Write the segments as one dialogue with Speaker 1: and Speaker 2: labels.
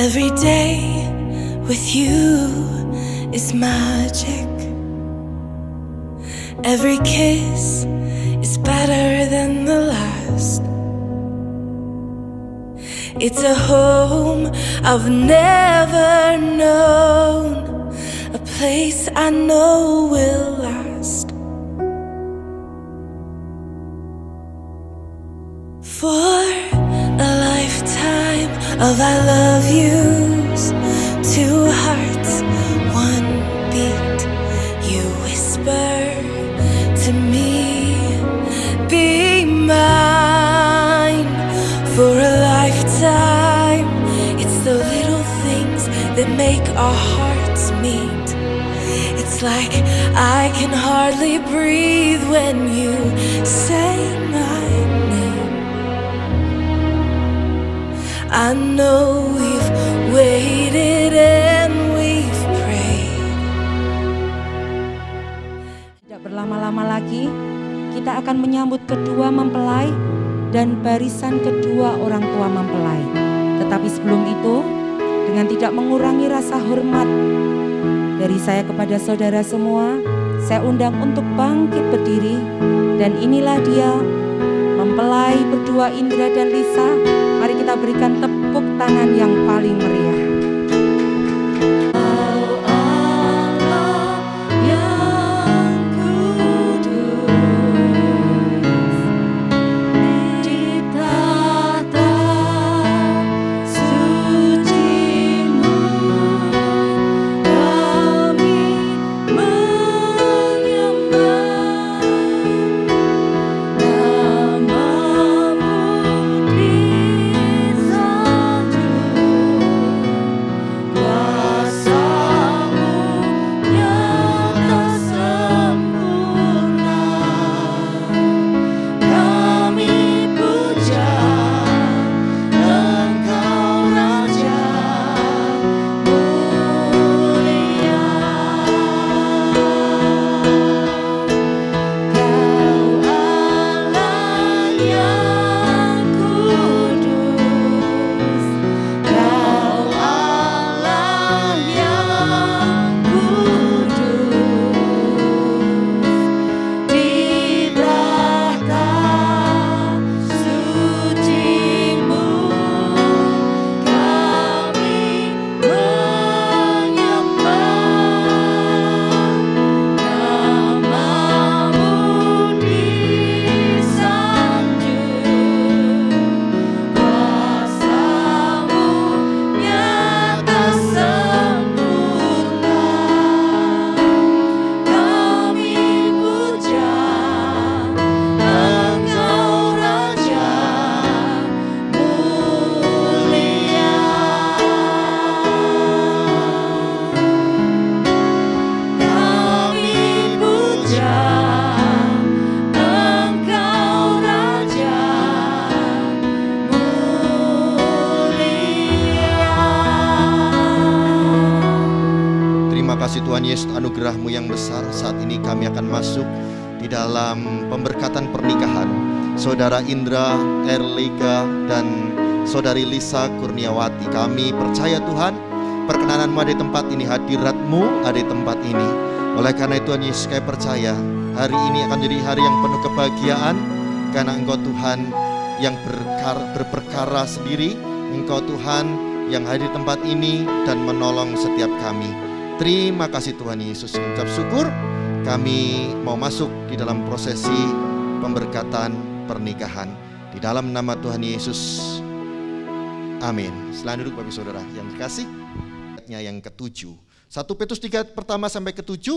Speaker 1: Every day with you is magic. Every kiss is better than the last. It's a home I've never known, a place I know will last. For a lifetime of I love yous, two hearts, one beat. You whisper to me, be mine. For a lifetime, it's the little things that make our hearts meet. It's like I can hardly breathe when you say my name. I know we've waited and we've prayed.
Speaker 2: Tidak berlama-lama lagi, kita akan menyambut kedua mempelai dan barisan kedua orang tua mempelai. Tetapi sebelum itu, dengan tidak mengurangi rasa hormat dari saya kepada saudara semua, saya undang untuk bangkit berdiri. Dan inilah dia, mempelai berdua Indra dan Lisa. Mari kita berikan tepuk tangan yang paling meriah.
Speaker 3: kasih Tuhan Yesus, anugerah-Mu yang besar. Saat ini kami akan masuk di dalam pemberkatan pernikahan Saudara Indra Erlika dan Saudari Lisa Kurniawati. Kami percaya Tuhan, perkenanan-Mu ada di tempat ini, hadirat-Mu ada di tempat ini. Oleh karena itu Tuhan Yesus, kami percaya hari ini akan jadi hari yang penuh kebahagiaan, karena Engkau Tuhan yang berperkara sendiri, Engkau Tuhan yang hadir di tempat ini dan menolong setiap kami. Terima kasih Tuhan Yesus. Mengucap syukur, kami mau masuk di dalam prosesi pemberkatan pernikahan di dalam nama Tuhan Yesus. Amin. Selamat duduk Bapak Saudara yang dikasih. Yang ketujuh, 1 Petrus 3 pertama sampai ke-7,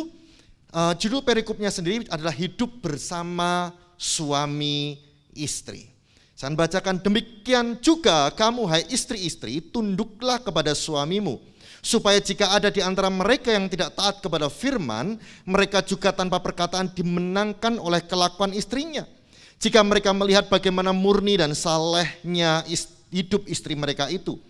Speaker 3: judul perikopnya sendiri adalah hidup bersama suami istri. Saya bacakan, demikian juga kamu hai istri-istri, tunduklah kepada suamimu, supaya jika ada di antara mereka yang tidak taat kepada firman, mereka juga tanpa perkataan dimenangkan oleh kelakuan istrinya. Jika mereka melihat bagaimana murni dan salehnya hidup istri mereka itu.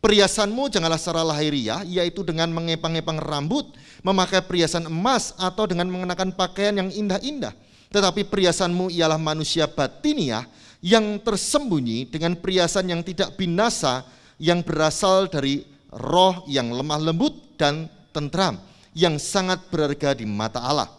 Speaker 3: Perhiasanmu janganlah secara lahiriah, yaitu dengan mengepang-epang rambut, memakai perhiasan emas, atau dengan mengenakan pakaian yang indah-indah. Tetapi perhiasanmu ialah manusia batiniah yang tersembunyi dengan perhiasan yang tidak binasa, yang berasal dari roh yang lemah lembut dan tentram, yang sangat berharga di mata Allah.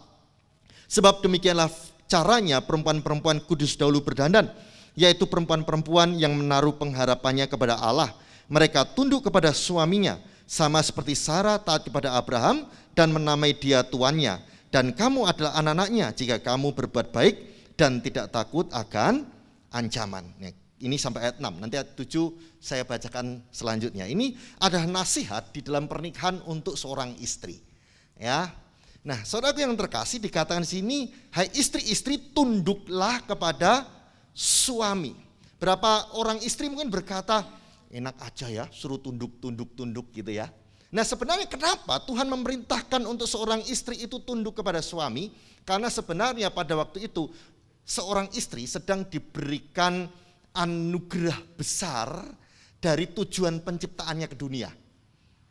Speaker 3: Sebab demikianlah caranya perempuan-perempuan kudus dahulu berdandan, yaitu perempuan-perempuan yang menaruh pengharapannya kepada Allah. Mereka tunduk kepada suaminya, sama seperti Sarah taat kepada Abraham dan menamai dia tuannya. Dan kamu adalah anak-anaknya jika kamu berbuat baik dan tidak takut akan ancaman. Ini sampai ayat 6, nanti ayat 7 saya bacakan selanjutnya. Ini adalah nasihat di dalam pernikahan untuk seorang istri. Ya. Nah, saudaraku yang terkasih, dikatakan di sini, hai istri-istri, tunduklah kepada suami. Berapa orang istri mungkin berkata, enak aja ya, suruh tunduk gitu ya. Nah, sebenarnya kenapa Tuhan memerintahkan untuk seorang istri itu tunduk kepada suami? Karena sebenarnya pada waktu itu seorang istri sedang diberikan anugerah besar dari tujuan penciptaannya ke dunia.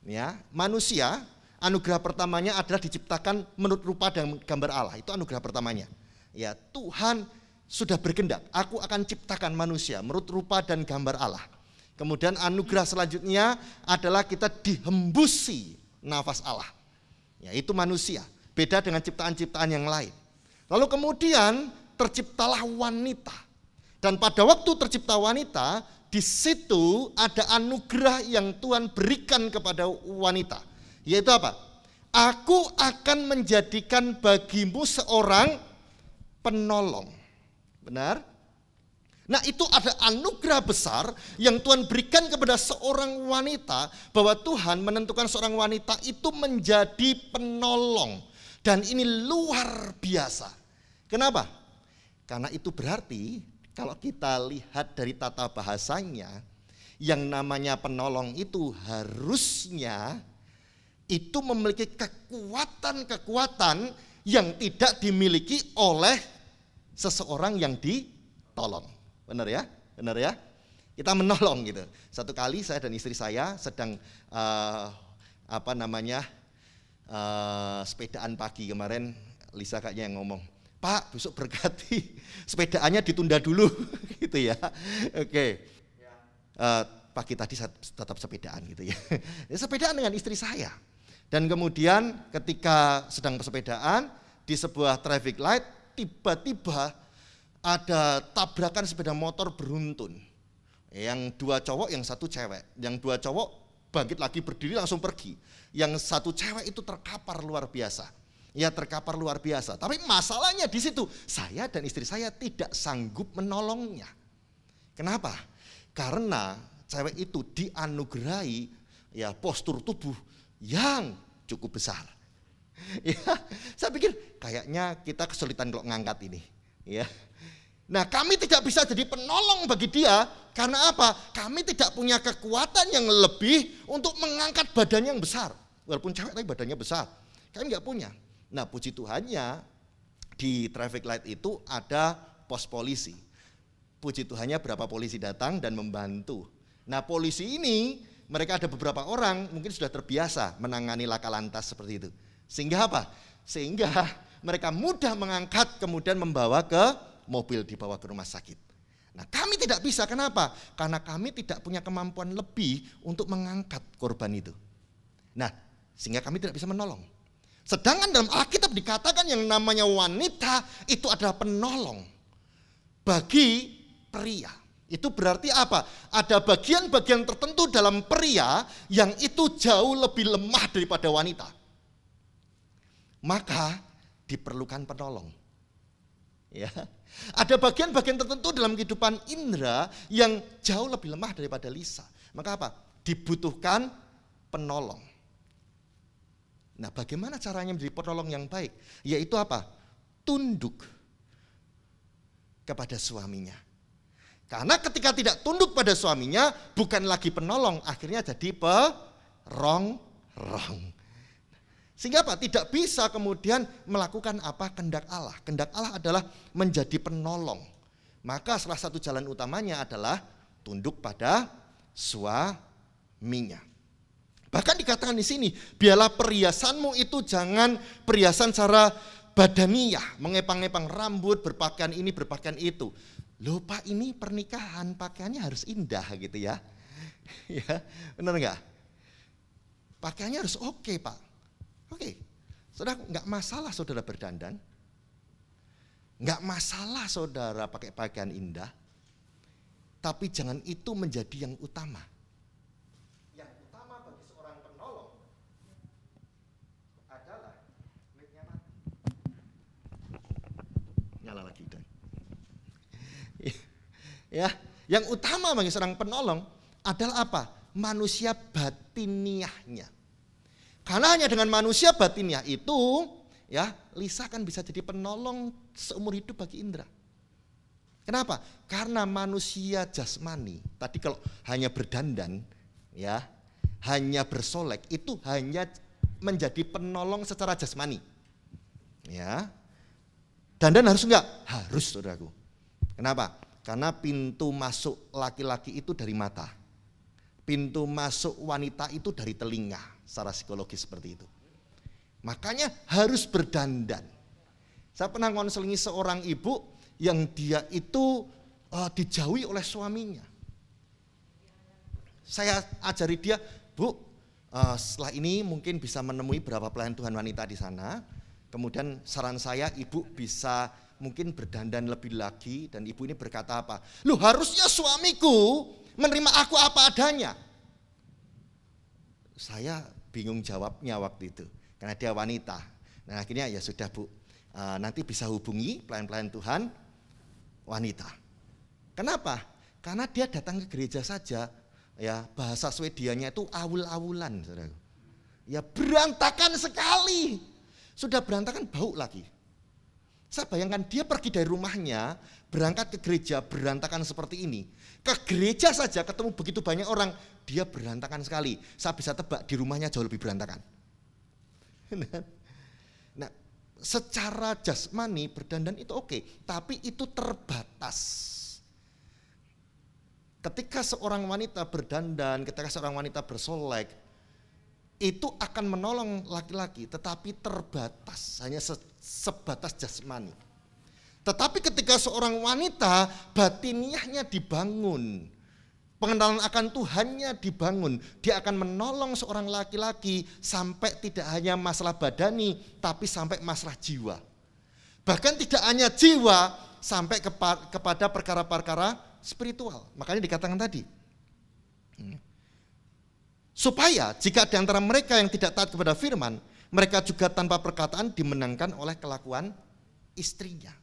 Speaker 3: Ya, manusia, anugerah pertamanya adalah diciptakan menurut rupa dan gambar Allah. Itu anugerah pertamanya. Ya, Tuhan sudah berkehendak, aku akan ciptakan manusia menurut rupa dan gambar Allah. Kemudian anugerah selanjutnya adalah kita dihembusi nafas Allah. Ya, itu manusia, beda dengan ciptaan-ciptaan yang lain. Lalu kemudian terciptalah wanita. Dan pada waktu tercipta wanita, di situ ada anugerah yang Tuhan berikan kepada wanita. Yaitu apa? Aku akan menjadikan bagimu seorang penolong. Benar? Nah, itu ada anugerah besar yang Tuhan berikan kepada seorang wanita, bahwa Tuhan menentukan seorang wanita itu menjadi penolong. Dan ini luar biasa. Kenapa? Karena itu berarti kalau kita lihat dari tata bahasanya, yang namanya penolong itu harusnya itu memiliki kekuatan-kekuatan yang tidak dimiliki oleh seseorang yang ditolong. Benar ya? Benar ya? Kita menolong gitu. Satu kali saya dan istri saya sedang sepedaan pagi kemarin, Lisa kayaknya yang ngomong, Pak, besok berkati sepedaannya ditunda dulu gitu ya. Oke. Pagi tadi saya tetap sepedaan gitu ya. Sepedaan dengan istri saya. Dan kemudian ketika sedang bersepedaan di sebuah traffic light, tiba-tiba ada tabrakan sepeda motor beruntun. Yang dua cowok, yang satu cewek. Yang dua cowok bangkit lagi berdiri langsung pergi. Yang satu cewek itu terkapar luar biasa. Ya, terkapar luar biasa. Tapi masalahnya di situ, saya dan istri saya tidak sanggup menolongnya. Kenapa? Karena cewek itu dianugerahi ya postur tubuh yang cukup besar. Ya, saya pikir kayaknya kita kesulitan kalau ngangkat ini. Ya. Nah, kami tidak bisa jadi penolong bagi dia karena apa? Kami tidak punya kekuatan yang lebih untuk mengangkat badannya yang besar. Walaupun cewek tapi badannya besar, kami nggak punya. Nah, puji Tuhannya di traffic light itu ada pos polisi. Puji Tuhannya berapa polisi datang dan membantu. Nah, polisi ini mereka ada beberapa orang mungkin sudah terbiasa menangani laka lantas seperti itu. Sehingga apa? Sehingga mereka mudah mengangkat kemudian membawa ke mobil, dibawa ke rumah sakit. Nah, kami tidak bisa, kenapa? Karena kami tidak punya kemampuan lebih untuk mengangkat korban itu. Nah, sehingga kami tidak bisa menolong. Sedangkan dalam Alkitab dikatakan yang namanya wanita itu adalah penolong bagi pria. Itu berarti apa? Ada bagian-bagian tertentu dalam pria yang itu jauh lebih lemah daripada wanita. Maka diperlukan penolong. Ya. Ada bagian-bagian tertentu dalam kehidupan Indra yang jauh lebih lemah daripada Lisa. Maka apa? Dibutuhkan penolong. Nah, bagaimana caranya menjadi penolong yang baik? Yaitu apa? Tunduk kepada suaminya. Karena ketika tidak tunduk pada suaminya, bukan lagi penolong, akhirnya jadi perongrong. Sehingga apa? Tidak bisa kemudian melakukan apa? Kehendak Allah. Kehendak Allah adalah menjadi penolong. Maka salah satu jalan utamanya adalah tunduk pada suaminya. Bahkan dikatakan di sini, biarlah perhiasanmu itu jangan perhiasan secara badaniah, mengepang-epang rambut, berpakaian ini, berpakaian itu. Loh Pak, ini pernikahan, pakaiannya harus indah gitu ya. Ya, benar enggak? Pakaiannya harus oke, Pak. Oke. Saudara, enggak masalah saudara berdandan. Enggak masalah saudara pakai pakaian indah. Tapi jangan itu menjadi yang utama. Yang utama bagi seorang penolong adalah mic-nya mati. Nyala lagi dan. Ya, yang utama bagi seorang penolong adalah apa? Manusia batiniahnya. Karena hanya dengan manusia batiniah itu, ya, Lisa kan bisa jadi penolong seumur hidup bagi Indra. Kenapa? Karena manusia jasmani, tadi kalau hanya berdandan, ya, hanya bersolek, itu hanya menjadi penolong secara jasmani. Ya. Dandan harus enggak? Harus, saudaraku. Kenapa? Karena pintu masuk laki-laki itu dari mata. Pintu masuk wanita itu dari telinga, secara psikologis seperti itu. Makanya harus berdandan. Saya pernah konselingi seorang ibu yang dia itu dijauhi oleh suaminya. Saya ajari dia, Bu, setelah ini mungkin bisa menemui beberapa pelayan Tuhan wanita di sana. Kemudian saran saya, ibu bisa mungkin berdandan lebih lagi, dan ibu ini berkata apa? Loh, harusnya suamiku menerima aku apa adanya. Saya bingung jawabnya waktu itu, karena dia wanita. Nah akhirnya ya sudah Bu, nanti bisa hubungi pelayan-pelayan Tuhan wanita. Kenapa? Karena dia datang ke gereja saja, ya bahasa Swedianya itu awul-awulan, saudara. Ya berantakan sekali, sudah berantakan bau lagi. Saya bayangkan dia pergi dari rumahnya, berangkat ke gereja berantakan seperti ini. Ke gereja saja ketemu begitu banyak orang, dia berantakan sekali. Saya bisa tebak di rumahnya jauh lebih berantakan. Nah, secara jasmani berdandan itu oke, tapi itu terbatas. Ketika seorang wanita berdandan, ketika seorang wanita bersolek, itu akan menolong laki-laki, tetapi terbatas, hanya sebatas jasmani. Tetapi ketika seorang wanita batiniahnya dibangun, pengenalan akan Tuhannya dibangun, dia akan menolong seorang laki-laki sampai tidak hanya masalah badani, tapi sampai masalah jiwa. Bahkan tidak hanya jiwa, sampai kepada perkara-perkara spiritual. Makanya dikatakan tadi, supaya jika di antara mereka yang tidak taat kepada firman, mereka juga tanpa perkataan dimenangkan oleh kelakuan istrinya.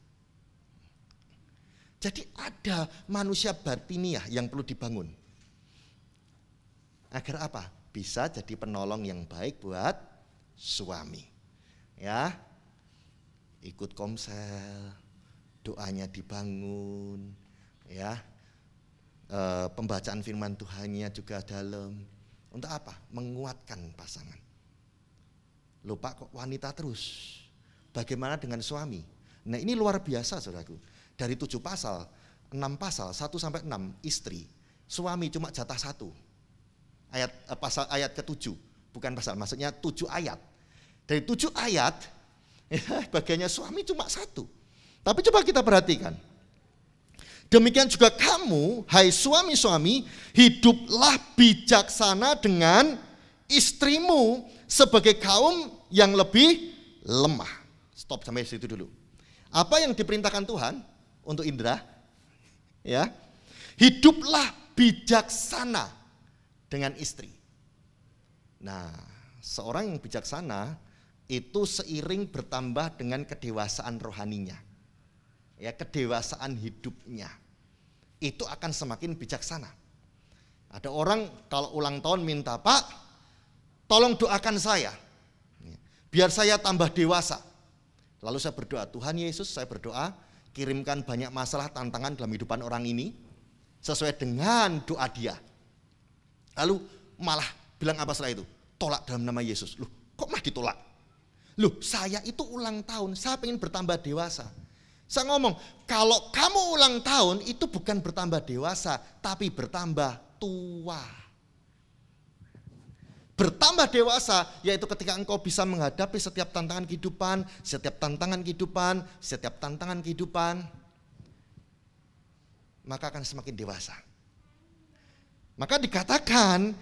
Speaker 3: Jadi ada manusia batiniah yang perlu dibangun. Agar apa? Bisa jadi penolong yang baik buat suami. Ya, ikut komsel, doanya dibangun, ya, pembacaan firman Tuhannya juga dalam. Untuk apa? Menguatkan pasangan. Loh Pak, kok wanita terus? Bagaimana dengan suami? Nah ini luar biasa saudaraku. Dari 7 pasal, 6 pasal, 1-6 istri. Suami cuma jatah 1. Pasal ayat ke-7. Bukan pasal, maksudnya 7 ayat. Dari 7 ayat, ya, bagiannya suami cuma 1. Tapi coba kita perhatikan. Demikian juga kamu, hai suami-suami, hiduplah bijaksana dengan istrimu sebagai kaum yang lebih lemah. Stop sampai situ dulu. Apa yang diperintahkan Tuhan untuk Indra? Ya, hiduplah bijaksana dengan istri. Nah, seorang yang bijaksana itu seiring bertambah dengan kedewasaan rohaninya. Ya, kedewasaan hidupnya. Itu akan semakin bijaksana. Ada orang kalau ulang tahun minta, Pak, tolong doakan saya. biar saya tambah dewasa. Lalu saya berdoa, Tuhan Yesus, saya berdoa, kirimkan banyak masalah, tantangan dalam hidupan orang ini sesuai dengan doa dia. Lalu malah bilang apa setelah itu? Tolak dalam nama Yesus. Loh, kok malah ditolak? Loh, saya itu ulang tahun, saya pengen bertambah dewasa. Saya ngomong, kalau kamu ulang tahun itu bukan bertambah dewasa, tapi bertambah tua. Bertambah dewasa yaitu ketika engkau bisa menghadapi setiap tantangan kehidupan, maka akan semakin dewasa. Maka dikatakan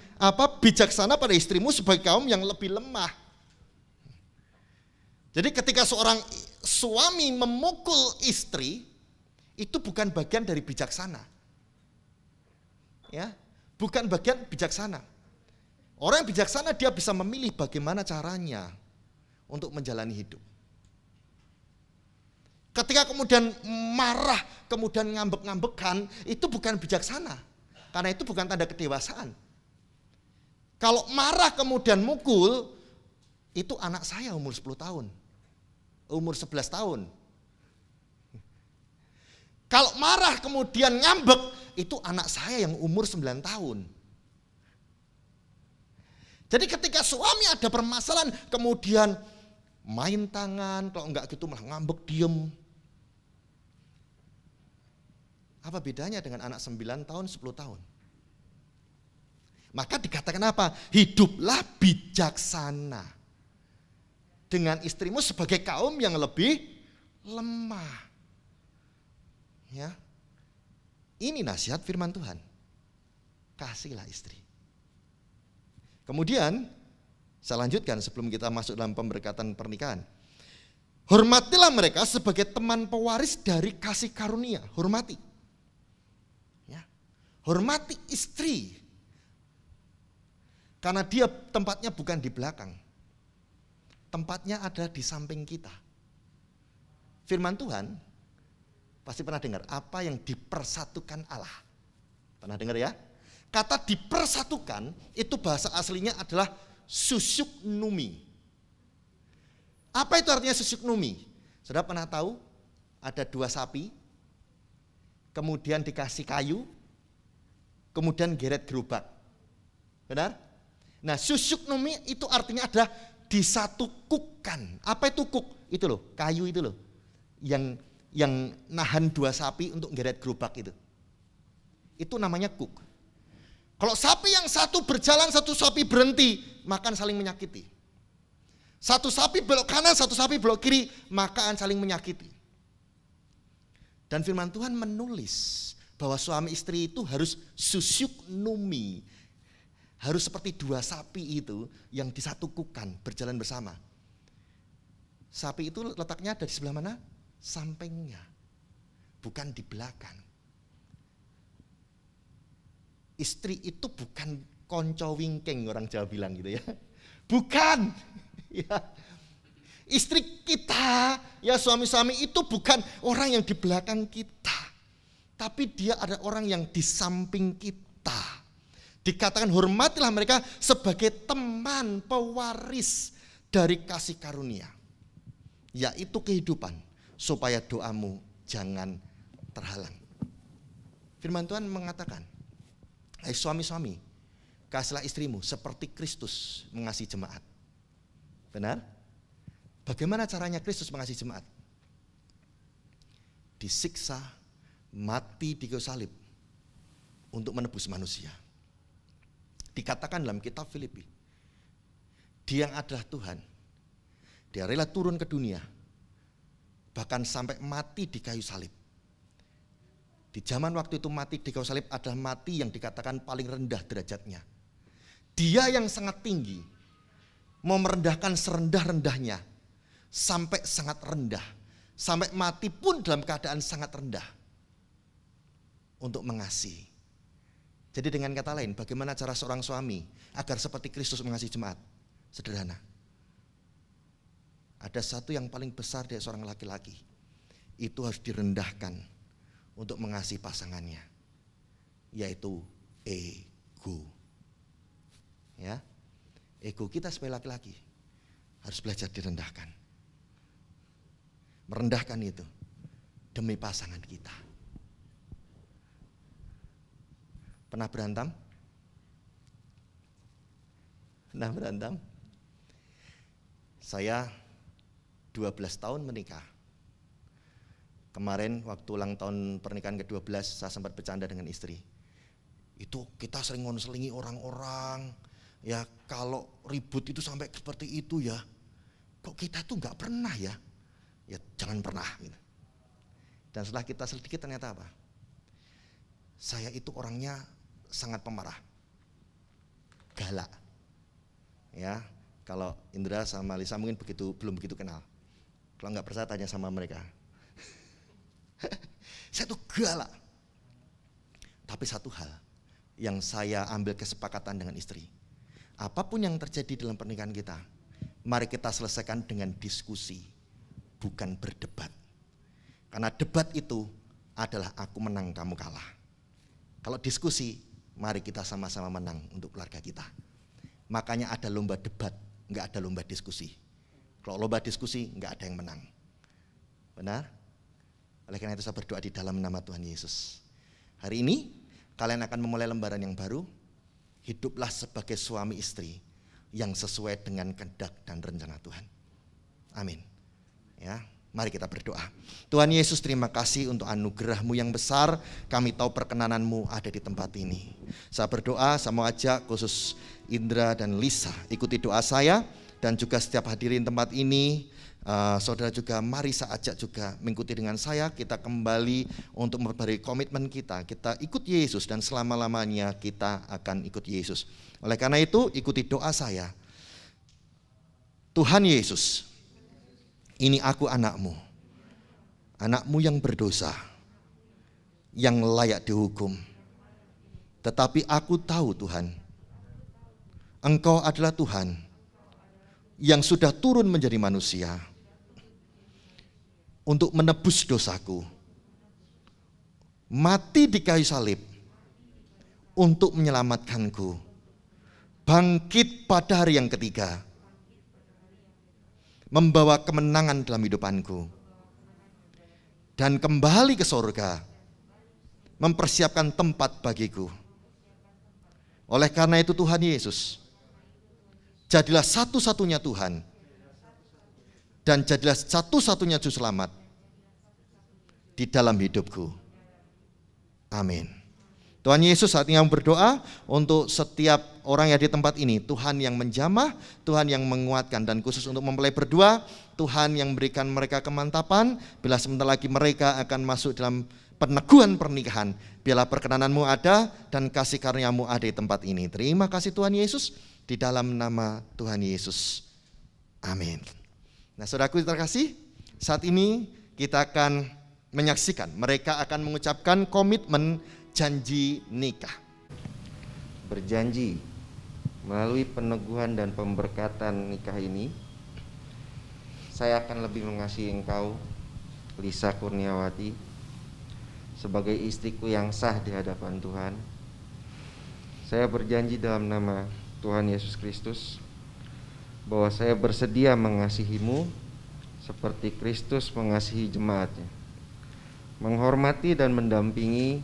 Speaker 3: bijaksana pada istrimu sebagai kaum yang lebih lemah. Jadi ketika seorang suami memukul istri, itu bukan bagian dari bijaksana. Ya, bukan bagian bijaksana. Orang yang bijaksana dia bisa memilih bagaimana caranya untuk menjalani hidup. Ketika kemudian marah, kemudian ngambek-ngambekan, itu bukan bijaksana. Karena itu bukan tanda kedewasaan. Kalau marah kemudian mukul, itu anak saya umur 10 tahun. Umur 11 tahun. Kalau marah kemudian ngambek, itu anak saya yang umur 9 tahun. Jadi ketika suami ada permasalahan, kemudian main tangan, kalau enggak gitu malah ngambek, diem. Apa bedanya dengan anak 9 tahun, 10 tahun? Maka dikatakan apa? Hiduplah bijaksana dengan istrimu sebagai kaum yang lebih lemah. Ya. Ini nasihat firman Tuhan. Kasihlah istri. Kemudian saya lanjutkan sebelum kita masuk dalam pemberkatan pernikahan. Hormatilah mereka sebagai teman pewaris dari kasih karunia. Hormati. Ya. Hormati istri. Karena dia tempatnya bukan di belakang. Tempatnya ada di samping kita. Firman Tuhan pasti pernah dengar apa yang dipersatukan Allah. Pernah dengar ya? Kata dipersatukan itu bahasa aslinya adalah susyuknumi. Apa itu artinya susyuknumi? Saudara pernah tahu ada 2 sapi, kemudian dikasih kayu, kemudian geret gerobak. Benar? Nah susyuknumi itu artinya adalah disatukukan. Apa itu kuk? Itu loh, kayu itu loh. Yang nahan 2 sapi untuk geret gerobak itu. Itu namanya kuk. Kalau sapi yang satu berjalan, satu sapi berhenti, maka saling menyakiti. Satu sapi belok kanan, satu sapi belok kiri, maka saling menyakiti. Dan firman Tuhan menulis bahwa suami istri itu harus susyuknumi. Harus seperti 2 sapi itu yang disatukukan, berjalan bersama. Sapi itu letaknya ada di sebelah mana? Sampingnya, bukan di belakang. Istri itu bukan konco wingking, orang Jawa bilang gitu ya. Bukan. Ya. Istri kita, ya suami-suami itu bukan orang yang di belakang kita. Tapi dia ada orang yang di samping kita. Dikatakan hormatilah mereka sebagai teman pewaris dari kasih karunia. Yaitu kehidupan, supaya doamu jangan terhalang. Firman Tuhan mengatakan, hai suami-suami, kasihlah istrimu seperti Kristus mengasihi jemaat. Benar? Bagaimana caranya Kristus mengasihi jemaat? Disiksa, mati di kayu salib untuk menebus manusia. Dikatakan dalam kitab Filipi, Dia yang adalah Tuhan, Dia rela turun ke dunia, bahkan sampai mati di kayu salib. Di zaman waktu itu mati di kayu salib adalah mati yang dikatakan paling rendah derajatnya. Dia yang sangat tinggi mau merendahkan serendah-rendahnya sampai sangat rendah. Sampai mati pun dalam keadaan sangat rendah untuk mengasihi. Jadi dengan kata lain, bagaimana cara seorang suami agar seperti Kristus mengasihi jemaat? Sederhana. Ada satu yang paling besar dari seorang laki-laki. Itu harus direndahkan untuk mengasihi pasangannya, yaitu ego. Ya, ego kita sebagai laki-laki. harus belajar direndahkan. Merendahkan itu demi pasangan kita. Pernah berantem? Pernah berantem? Saya 12 tahun menikah. Kemarin waktu ulang tahun pernikahan ke-12 saya sempat bercanda dengan istri. Itu kita sering ngonselingi orang-orang, ya kalau ribut itu sampai seperti itu ya. Kok kita tuh nggak pernah ya? Ya jangan pernah gitu. Dan setelah kita sedikit ternyata apa? Saya itu orangnya sangat pemarah, galak. Ya, kalau Indra sama Lisa mungkin belum begitu kenal. Kalau nggak percaya tanya sama mereka. Saya tuh galak. Tapi satu hal yang saya ambil kesepakatan dengan istri, apapun yang terjadi dalam pernikahan kita, mari kita selesaikan dengan diskusi, bukan berdebat. Karena debat itu adalah aku menang, kamu kalah. Kalau diskusi, mari kita sama-sama menang untuk keluarga kita. Makanya ada lomba debat, nggak ada lomba diskusi. Kalau lomba diskusi, nggak ada yang menang. Benar? Oleh karena itu saya berdoa di dalam nama Tuhan Yesus. Hari ini kalian akan memulai lembaran yang baru. Hiduplah sebagai suami istri yang sesuai dengan kehendak dan rencana Tuhan. Amin. Ya, mari kita berdoa. Tuhan Yesus, terima kasih untuk anugerah-Mu yang besar. Kami tahu perkenanan-Mu ada di tempat ini. Saya berdoa, saya mau ajak khusus Indra dan Lisa ikuti doa saya, dan juga setiap hadirin tempat ini. Saudara juga mari saya ajak juga mengikuti dengan saya. Kita kembali untuk memberi komitmen kita ikut Yesus, dan selama-lamanya kita akan ikut Yesus. Oleh karena itu ikuti doa saya. Tuhan Yesus, ini aku anakmu yang berdosa, yang layak dihukum. Tetapi aku tahu Tuhan, Engkau adalah Tuhan yang sudah turun menjadi manusia untuk menebus dosaku, mati di kayu salib untuk menyelamatkanku, bangkit pada hari yang ketiga, membawa kemenangan dalam hidupanku, dan kembali ke surga, mempersiapkan tempat bagiku. Oleh karena itu Tuhan Yesus, jadilah satu-satunya Tuhan, dan jadilah satu-satunya juru selamat di dalam hidupku. Amin. Tuhan Yesus saat ini yang berdoa untuk setiap orang yang di tempat ini. Tuhan yang menjamah, Tuhan yang menguatkan, dan khusus untuk mempelai berdua, Tuhan yang berikan mereka kemantapan. Bila sebentar lagi mereka akan masuk dalam peneguhan pernikahan, biarlah perkenanan-Mu ada dan kasih karunia-Mu ada di tempat ini. Terima kasih Tuhan Yesus, di dalam nama Tuhan Yesus. Amin. Nah, saudaraku terkasih, saat ini kita akan menyaksikan mereka akan mengucapkan komitmen janji nikah.
Speaker 4: Berjanji melalui peneguhan dan pemberkatan nikah ini, saya akan lebih mengasihi engkau, Lisa Kurniawati, sebagai istriku yang sah di hadapan Tuhan. Saya berjanji dalam nama Tuhan Yesus Kristus bahwa saya bersedia mengasihimu seperti Kristus mengasihi jemaatnya, menghormati dan mendampingi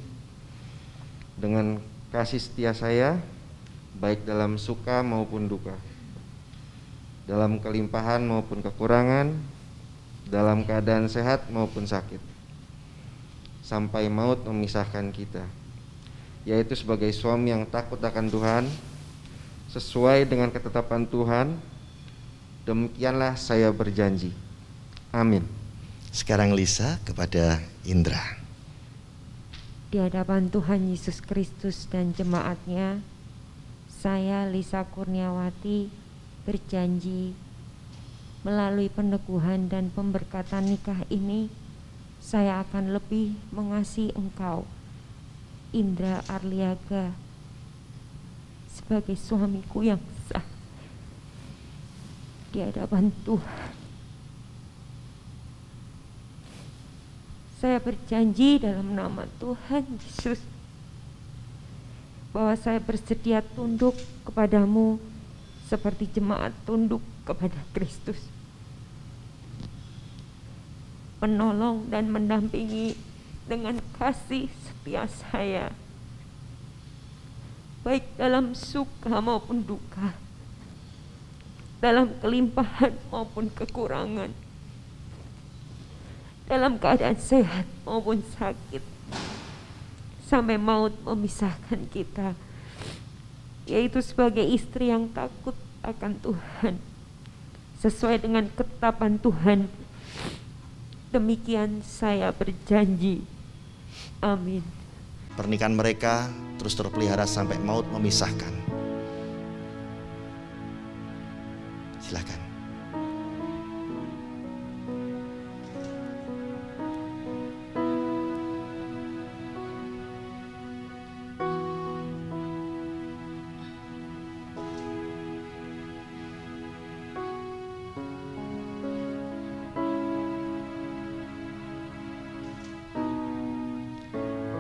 Speaker 4: dengan kasih setia saya, baik dalam suka maupun duka, dalam kelimpahan maupun kekurangan, dalam keadaan sehat maupun sakit, sampai maut memisahkan kita, yaitu sebagai suami yang takut akan Tuhan, sesuai dengan ketetapan Tuhan. Demikianlah saya berjanji. Amin.
Speaker 3: Sekarang Lisa kepada Indra.
Speaker 5: Di hadapan Tuhan Yesus Kristus dan jemaatnya, saya Lisa Kurniawati berjanji melalui peneguhan dan pemberkatan nikah ini, saya akan lebih mengasihi engkau, Indra Arliaga, sebagai suamiku yang sah di hadapan Tuhan. Saya berjanji dalam nama Tuhan Yesus bahwa saya bersedia tunduk kepadamu seperti jemaat tunduk kepada Kristus, menolong dan mendampingi dengan kasih setia saya, baik dalam suka maupun duka, dalam kelimpahan maupun kekurangan, dalam keadaan sehat maupun sakit, sampai maut memisahkan kita, yaitu sebagai istri yang takut akan Tuhan, sesuai dengan ketetapan Tuhan. Demikian saya berjanji. Amin.
Speaker 3: Pernikahan mereka terus terpelihara sampai maut memisahkan. Silakan.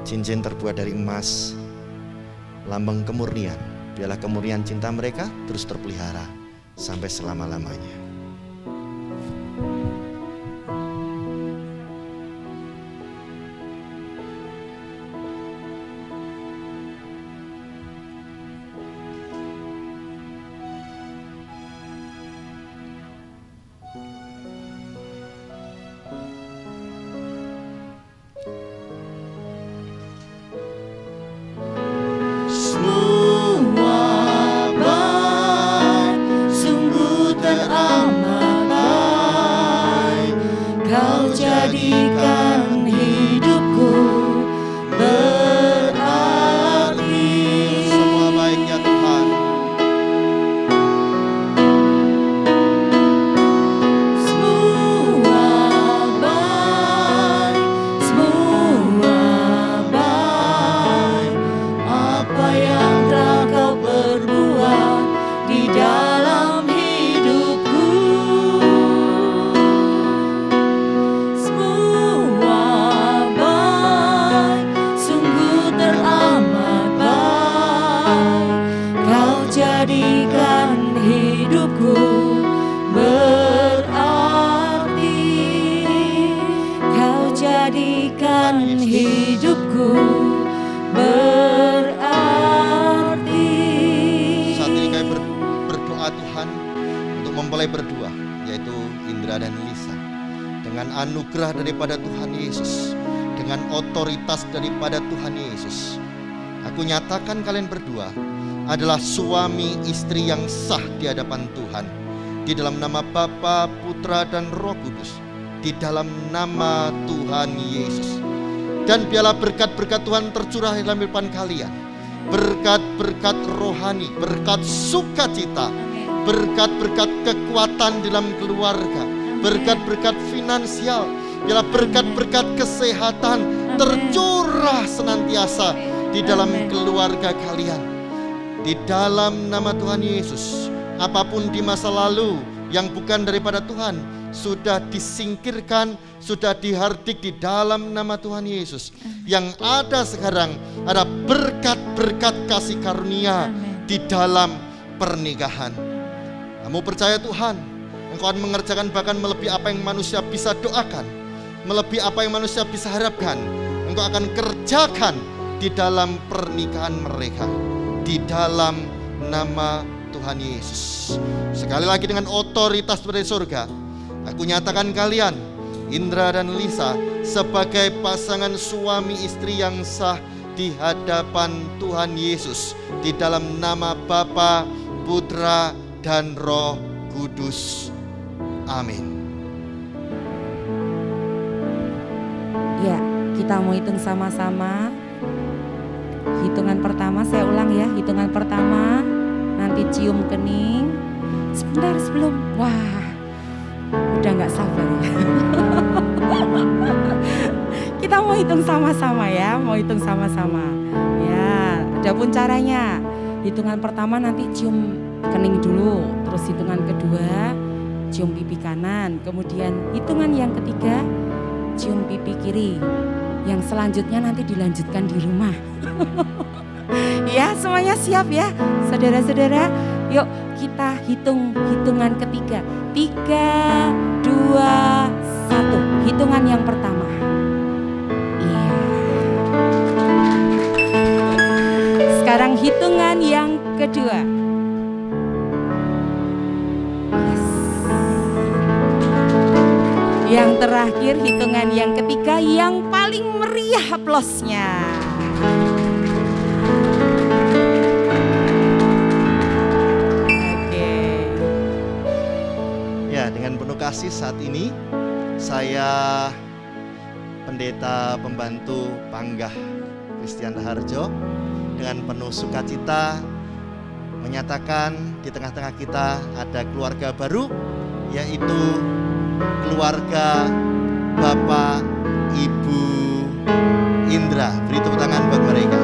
Speaker 3: Cincin terbuat dari emas, lambang kemurnian. Biarlah kemurnian cinta mereka terus terpelihara sampai selama-lamanya. Daripada Tuhan Yesus, aku nyatakan kalian berdua adalah suami istri yang sah di hadapan Tuhan, di dalam nama Bapa, Putra, dan Roh Kudus, di dalam nama Tuhan Yesus. Dan biarlah berkat-berkat Tuhan tercurah dalam kehidupan kalian, berkat-berkat rohani, berkat sukacita, berkat-berkat kekuatan dalam keluarga, berkat-berkat finansial, biarlah berkat-berkat kesehatan tercurah senantiasa di dalam keluarga kalian. Di dalam nama Tuhan Yesus, apapun di masa lalu yang bukan daripada Tuhan sudah disingkirkan, sudah dihardik di dalam nama Tuhan Yesus. Yang ada sekarang ada berkat-berkat kasih karunia di dalam pernikahan. Kamu percaya Tuhan, Engkau akan mengerjakan bahkan melebihi apa yang manusia bisa doakan, melebihi apa yang manusia bisa harapkan. Engkau akan kerjakan di dalam pernikahan mereka, di dalam nama Tuhan Yesus. Sekali lagi dengan otoritas dari surga, aku nyatakan kalian, Indra dan Lisa, sebagai pasangan suami istri yang sah di hadapan Tuhan Yesus, di dalam nama Bapa, Putra, dan Roh Kudus. Amin.
Speaker 2: Ya, kita mau hitung sama-sama. Hitungan pertama, saya ulang ya. Hitungan pertama, nanti cium kening. Sebentar sebelum, wah, udah gak sabar ya. Kita mau hitung sama-sama ya, mau hitung sama-sama. Ya, ada pun caranya. Hitungan pertama nanti cium kening dulu, terus hitungan kedua cium pipi kanan, kemudian hitungan yang ketiga cium pipi kiri. Yang selanjutnya nanti dilanjutkan di rumah. Ya, semuanya siap ya, saudara-saudara. Yuk kita hitungan ketiga. 3, 2, 1. Hitungan yang pertama. Iya. Sekarang hitungan yang kedua. Yes. Yang terakhir hitungan yang ketiga, yang paling meriah aplausnya.
Speaker 3: Dengan penuh kasih saat ini saya Pendeta Pembantu Panggah Christian Raharjo dengan penuh sukacita menyatakan di tengah-tengah kita ada keluarga baru, yaitu keluarga Bapak Ibu Indra. Beri tepuk tangan buat mereka.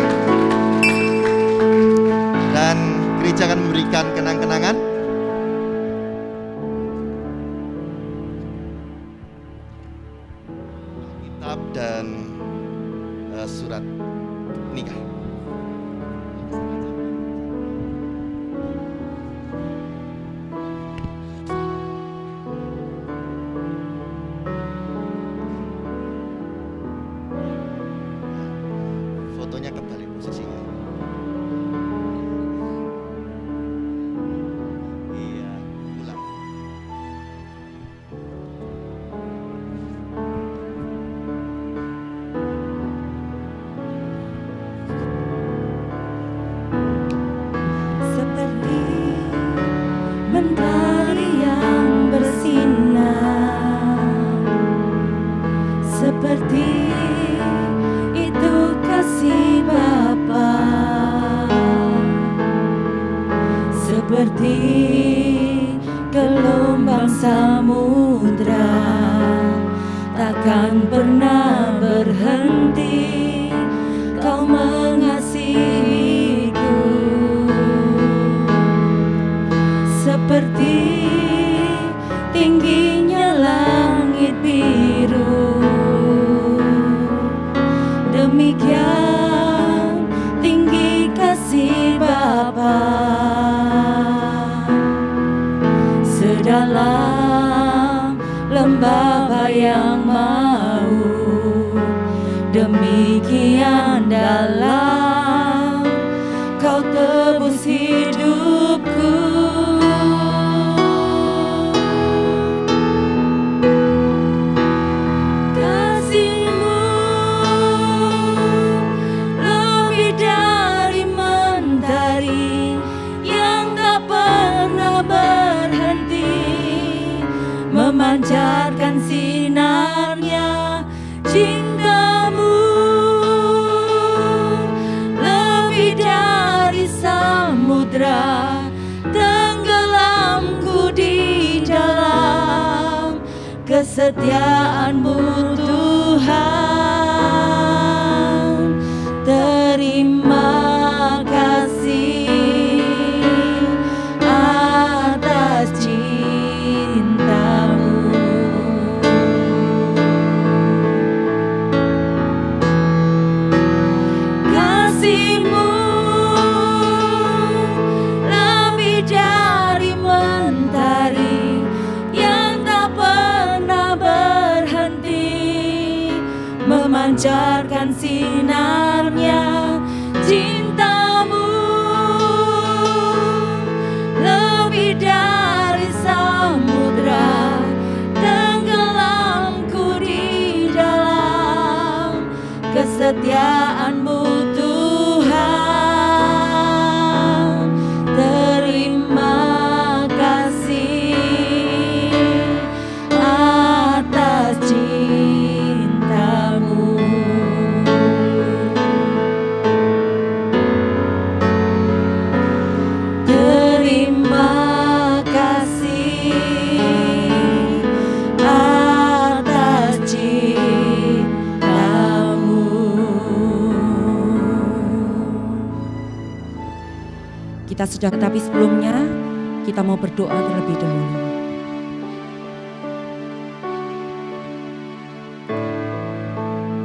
Speaker 3: Dan gereja akan memberikan kenang-kenangan. Dan surat nikah. Fotonya kebalik posisinya. Iya, ulang.
Speaker 1: Mentari yang bersinar, seperti itu kasih Bapa, seperti gelombang samudra, takkan pernah berhenti Kau mengasihiku. Seperti tingginya langit biru, demikian tinggi kasih Bapa. Sedalam lembah bayang maut, demikian dalam Kau tebus hidupku. Memancarkan sinarnya cintamu, lebih dari samudra, tenggelamku di dalam kesetiaan-Mu Tuhan. Terima kasih atas memancarkan sinarnya cintamu, lebih dari samudra, tenggelamku di dalam kesetiaan-Mu Tuhan. Terima kasih atas cintamu. Terima kasih atas cintamu.
Speaker 2: Kita sudah, tapi sebelumnya kita mau berdoa terlebih dahulu.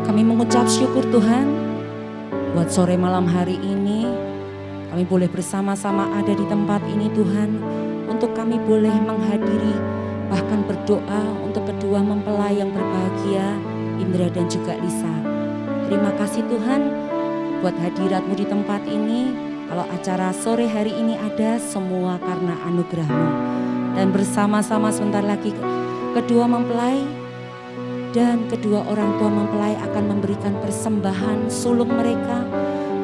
Speaker 2: Kami mengucap syukur Tuhan buat sore malam hari ini. Kami boleh bersama-sama ada di tempat ini Tuhan, untuk kami boleh menghadiri, bahkan berdoa untuk kedua mempelai yang berbahagia, Indra dan juga Lisa. Terima kasih Tuhan buat hadirat-Mu di tempat ini. Kalau acara sore hari ini ada, semua karena anugerah-Mu. Dan bersama-sama sebentar lagi kedua mempelai dan kedua orang tua mempelai akan memberikan persembahan sulung mereka.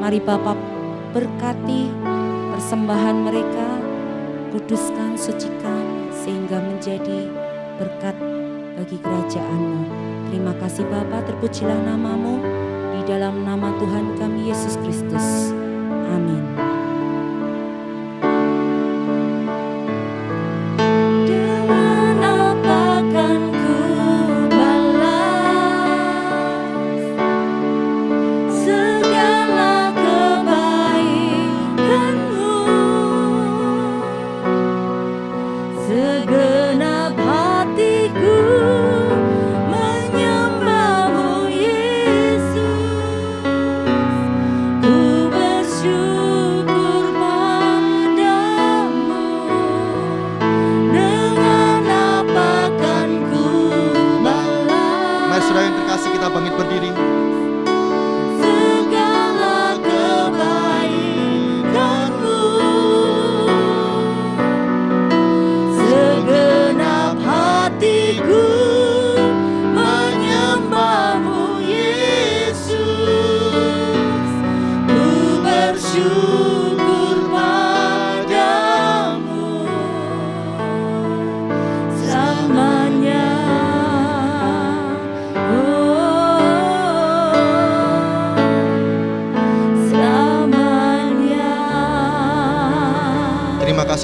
Speaker 2: Mari Bapak berkati persembahan mereka, kuduskan, sucikan, sehingga menjadi berkat bagi kerajaan-Mu. Terima kasih Bapa, terpujilah nama-Mu, di dalam nama Tuhan kami Yesus Kristus. Amin.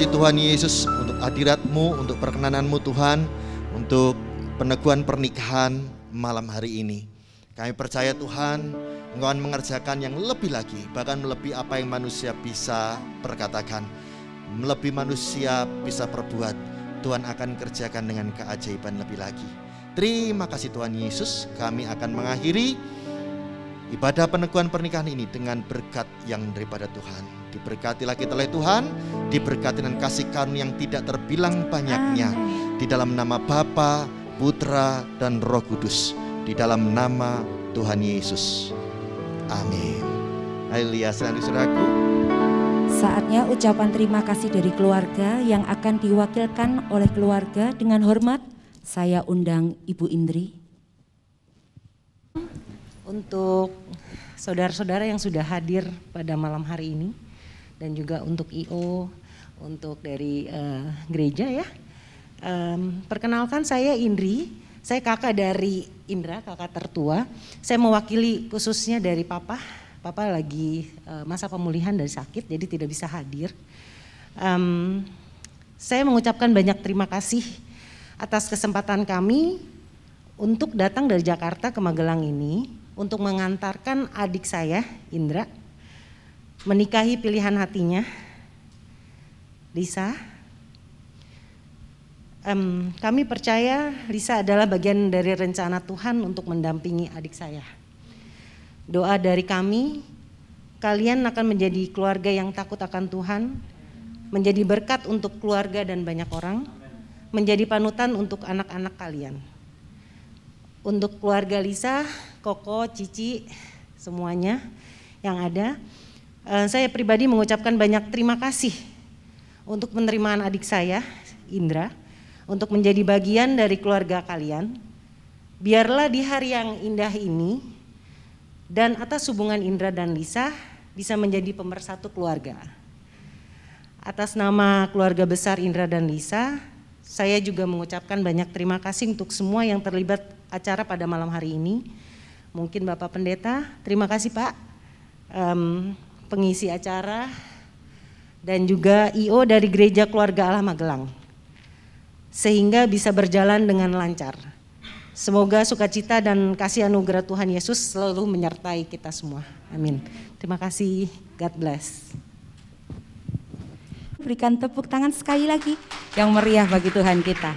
Speaker 3: Tuhan Yesus, untuk hadirat-Mu, untuk perkenanan-Mu Tuhan, untuk peneguhan pernikahan malam hari ini. Kami percaya Tuhan, Engkau akan mengerjakan yang lebih lagi, bahkan melebihi apa yang manusia bisa perkatakan, melebihi manusia bisa perbuat. Tuhan akan kerjakan dengan keajaiban lebih lagi. Terima kasih Tuhan Yesus. Kami akan mengakhiri ibadah peneguhan pernikahan ini dengan berkat yang daripada Tuhan. Diberkatilah kita oleh Tuhan, diberkati dengan kasih karunia yang tidak terbilang banyaknya. Di dalam nama Bapa, Putra, dan Roh Kudus. Di dalam nama Tuhan Yesus. Amin. Haleluya. Saudaraku,
Speaker 2: saatnya ucapan terima kasih dari keluarga yang akan diwakilkan oleh keluarga. Dengan hormat, saya undang Ibu Indri.
Speaker 6: Untuk saudara-saudara yang sudah hadir pada malam hari ini, dan juga untuk IO, untuk dari gereja ya. Perkenalkan, saya Indri, saya kakak dari Indra, kakak tertua. Saya mewakili khususnya dari Papa. Papa lagi masa pemulihan dari sakit, jadi tidak bisa hadir. Saya mengucapkan banyak terima kasih atas kesempatan kami untuk datang dari Jakarta ke Magelang ini, untuk mengantarkan adik saya, Indra, menikahi pilihan hatinya, Lisa. Kami percaya Lisa adalah bagian dari rencana Tuhan untuk mendampingi adik saya. Doa dari kami, kalian akan menjadi keluarga yang takut akan Tuhan, menjadi berkat untuk keluarga dan banyak orang, menjadi panutan untuk anak-anak kalian. Untuk keluarga Lisa, Koko, Cici, semuanya yang ada, saya pribadi mengucapkan banyak terima kasih untuk penerimaan adik saya, Indra, untuk menjadi bagian dari keluarga kalian. Biarlah di hari yang indah ini dan atas hubungan Indra dan Lisa bisa menjadi pemersatu keluarga. Atas nama keluarga besar Indra dan Lisa, saya juga mengucapkan banyak terima kasih untuk semua yang terlibat acara pada malam hari ini. Mungkin Bapak Pendeta, terima kasih Pak, pengisi acara, dan juga IO dari Gereja Keluarga Allah Magelang, sehingga bisa berjalan dengan lancar. Semoga sukacita dan kasih anugerah Tuhan Yesus selalu menyertai kita semua. Amin. Terima kasih. God bless.
Speaker 2: Berikan tepuk tangan sekali lagi yang meriah bagi Tuhan kita.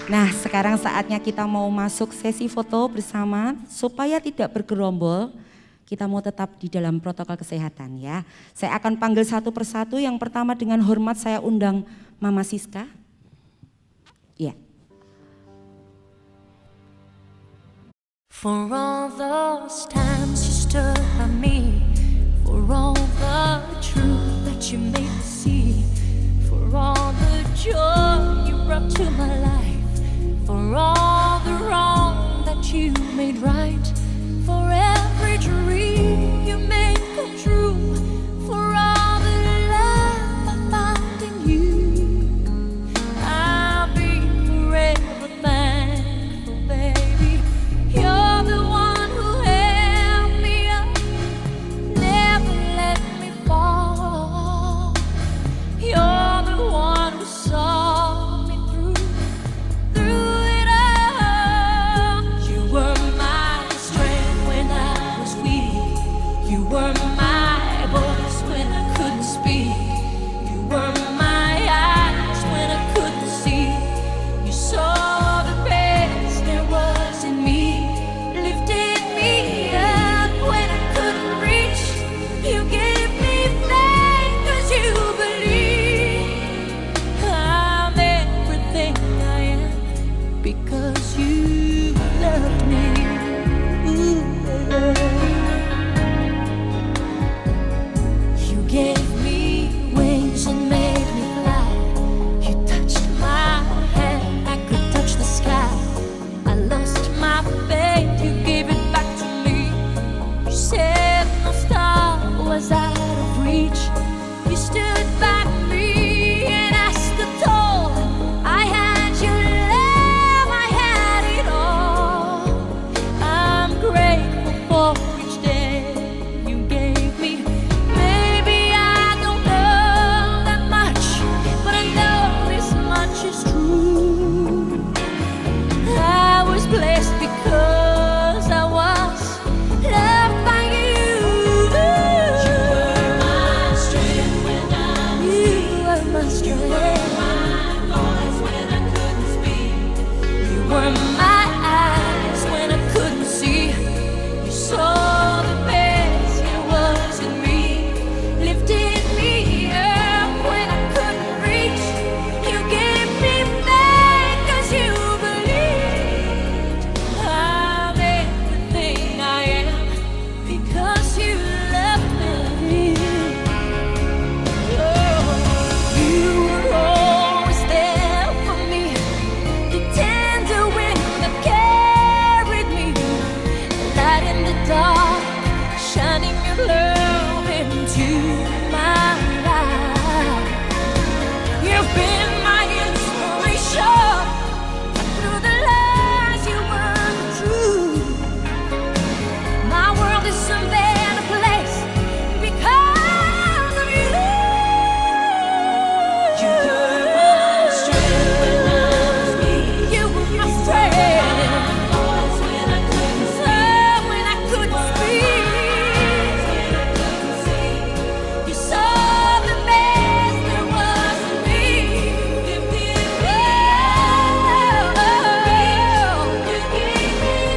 Speaker 2: Nah, sekarang saatnya kita mau masuk sesi foto bersama supaya tidak bergerombol. kita mau tetap di dalam protokol kesehatan ya. Saya akan panggil satu persatu. Yang pertama dengan hormat saya undang Mama Siska. Ya.
Speaker 7: For all those times you stood by me, for all the truth that you made me see, for all the joy you brought to my life, for all the wrong that you made right, for every dream you made come true, for all the love I found in you, I'll be forever thankful, baby. You're the one who held me up, never let me fall. You're the one who saw me through it all. You were my strength when I was weak. You were my voice when I couldn't speak. You were my eyes when I couldn't see. You saw the best there was in me, lifted me up when I couldn't reach. You gave me faith 'cause you believe I'm everything I am because you loved me. Ooh, you gave me wings and made me fly. You touched my hand, I could touch the sky. I lost my faith, you gave it back to me. You said no star was out of reach. You stood by me and I stood tall. I had your love, I had it all. I'm grateful for each day you gave me. Maybe I don't know that much, but I know this much is true. I was blessed because I was loved by you. You were my strength when I was weak. You were my strength. You were my voice when I couldn't speak. You were my eyes when I couldn't see. You saw the best there was in me, lifted me up when I couldn't reach. You gave me faith 'cause you believed I'm everything I am because you loved me. Oh, you were always there for me, the tender wind that carried me, light in the dark, shining your love into my life. You've been my inspiration through the lies you weren't true. My world is a better place because of you. You were my strength when I was weak. You were my strength. When I couldn't speak. You saw the best there was in me. You gave me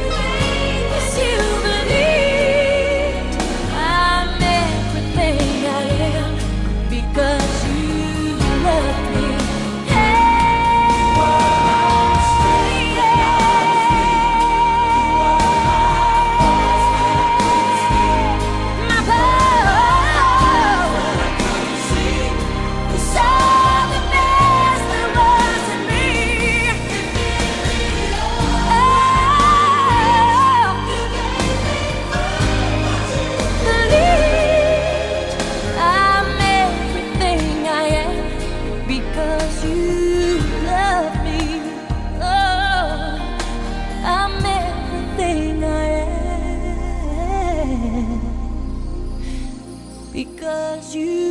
Speaker 7: faith 'cause you believed I'm everything I am because you loved me. My power. You saw the best there was in me. Believed I'm everything I am because you love me. Oh, I'm everything I am because you